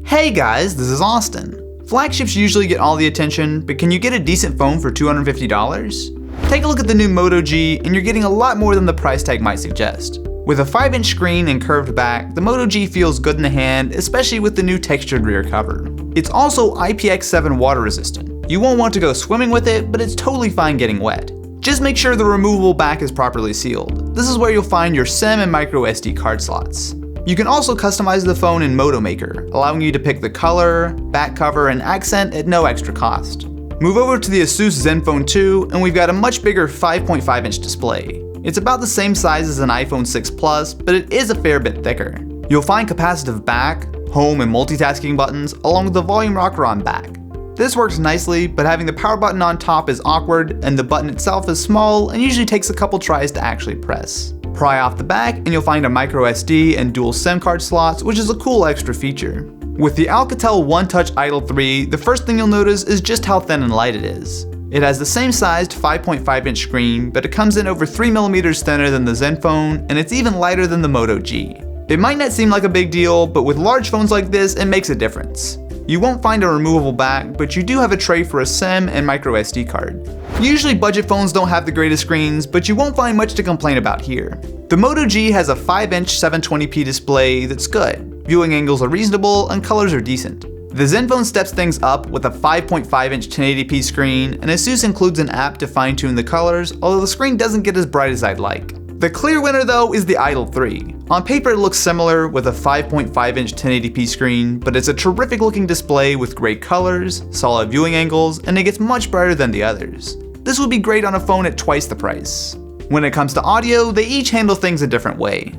Hey guys, this is Austin. Flagships usually get all the attention, but can you get a decent phone for $250? Take a look at the new Moto G and you're getting a lot more than the price tag might suggest. With a 5-inch screen and curved back, the Moto G feels good in the hand, especially with the new textured rear cover. It's also IPX7 water resistant. You won't want to go swimming with it, but it's totally fine getting wet. Just make sure the removable back is properly sealed. This is where you'll find your SIM and micro SD card slots. You can also customize the phone in Moto Maker, allowing you to pick the color, back cover, and accent at no extra cost. Move over to the Asus Zenfone 2, and we've got a much bigger 5.5-inch display. It's about the same size as an iPhone 6 Plus, but it is a fair bit thicker. You'll find capacitive back, home, and multitasking buttons, along with the volume rocker on back. This works nicely, but having the power button on top is awkward, and the button itself is small and usually takes a couple tries to actually press. Pry off the back and you'll find a micro SD and dual SIM card slots, which is a cool extra feature. With the Alcatel OneTouch Idol 3, the first thing you'll notice is just how thin and light it is. It has the same sized 5.5-inch screen, but it comes in over 3mm thinner than the Zenfone, and it's even lighter than the Moto G. It might not seem like a big deal, but with large phones like this, it makes a difference. You won't find a removable back, but you do have a tray for a SIM and micro SD card. Usually budget phones don't have the greatest screens, but you won't find much to complain about here. The Moto G has a 5-inch 720p display that's good. Viewing angles are reasonable and colors are decent. The Zenfone steps things up with a 5.5-inch 1080p screen, and Asus includes an app to fine-tune the colors, although the screen doesn't get as bright as I'd like. The clear winner though is the Idol 3. On paper it looks similar with a 5.5-inch 1080p screen, but it's a terrific looking display with great colors, solid viewing angles, and it gets much brighter than the others. This would be great on a phone at twice the price. When it comes to audio, they each handle things a different way.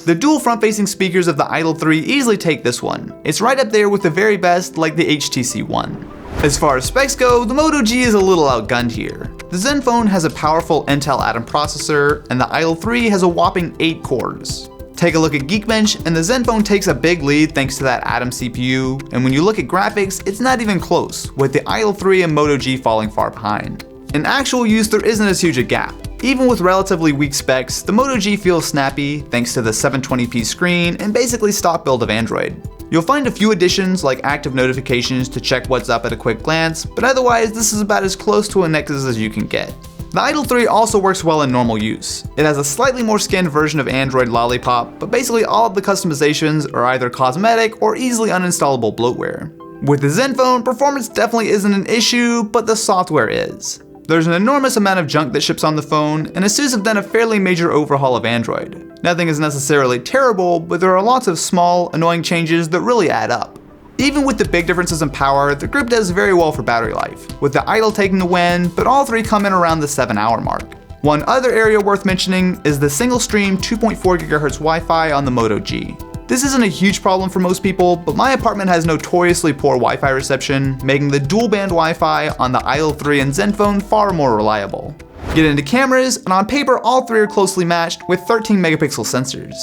The dual front-facing speakers of the Idol 3 easily take this one. It's right up there with the very best, like the HTC One. As far as specs go, the Moto G is a little outgunned here. The Zenfone has a powerful Intel Atom processor, and the Idol 3 has a whopping 8 cores. Take a look at Geekbench, and the Zenfone takes a big lead thanks to that Atom CPU, and when you look at graphics, it's not even close, with the Idol 3 and Moto G falling far behind. In actual use, there isn't as huge a gap. Even with relatively weak specs, the Moto G feels snappy thanks to the 720p screen and basically stock build of Android. You'll find a few additions like active notifications to check what's up at a quick glance, but otherwise this is about as close to a Nexus as you can get. The Idol 3 also works well in normal use. It has a slightly more skinned version of Android Lollipop, but basically all of the customizations are either cosmetic or easily uninstallable bloatware. With the Zenfone, performance definitely isn't an issue, but the software is. There's an enormous amount of junk that ships on the phone, and Asus have done a fairly major overhaul of Android. Nothing is necessarily terrible, but there are lots of small, annoying changes that really add up. Even with the big differences in power, the group does very well for battery life, with the Idol taking the win, but all three come in around the 7-hour mark. One other area worth mentioning is the single stream 2.4 GHz Wi-Fi on the Moto G. This isn't a huge problem for most people, but my apartment has notoriously poor Wi-Fi reception, making the dual-band Wi-Fi on the Idol 3 and Zenfone far more reliable. Get into cameras, and on paper all three are closely matched with 13 megapixel sensors.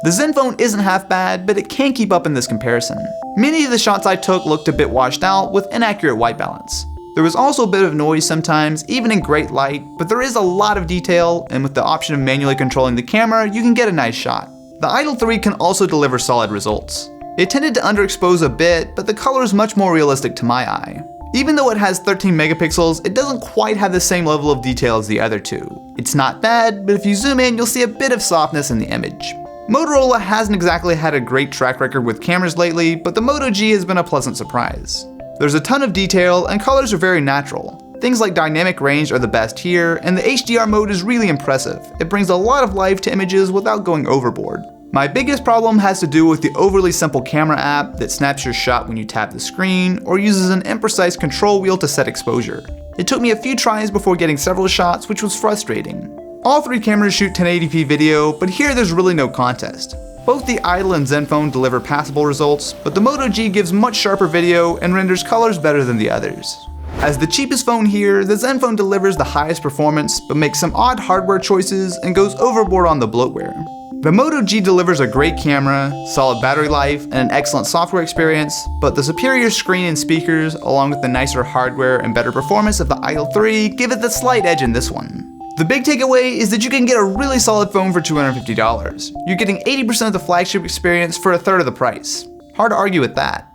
The Zenfone isn't half bad, but it can keep up in this comparison. Many of the shots I took looked a bit washed out with inaccurate white balance. There was also a bit of noise sometimes, even in great light, but there is a lot of detail, and with the option of manually controlling the camera, you can get a nice shot. The Idol 3 can also deliver solid results. It tended to underexpose a bit, but the color is much more realistic to my eye. Even though it has 13 megapixels, it doesn't quite have the same level of detail as the other two. It's not bad, but if you zoom in, you'll see a bit of softness in the image. Motorola hasn't exactly had a great track record with cameras lately, but the Moto G has been a pleasant surprise. There's a ton of detail, and colors are very natural. Things like dynamic range are the best here, and the HDR mode is really impressive. It brings a lot of life to images without going overboard. My biggest problem has to do with the overly simple camera app that snaps your shot when you tap the screen, or uses an imprecise control wheel to set exposure. It took me a few tries before getting several shots, which was frustrating. All three cameras shoot 1080p video, but here there's really no contest. Both the Idol and Zenfone deliver passable results, but the Moto G gives much sharper video and renders colors better than the others. As the cheapest phone here, the Zenfone delivers the highest performance, but makes some odd hardware choices and goes overboard on the bloatware. The Moto G delivers a great camera, solid battery life, and an excellent software experience, but the superior screen and speakers, along with the nicer hardware and better performance of the Idol 3, give it the slight edge in this one. The big takeaway is that you can get a really solid phone for $250. You're getting 80% of the flagship experience for a third of the price. Hard to argue with that.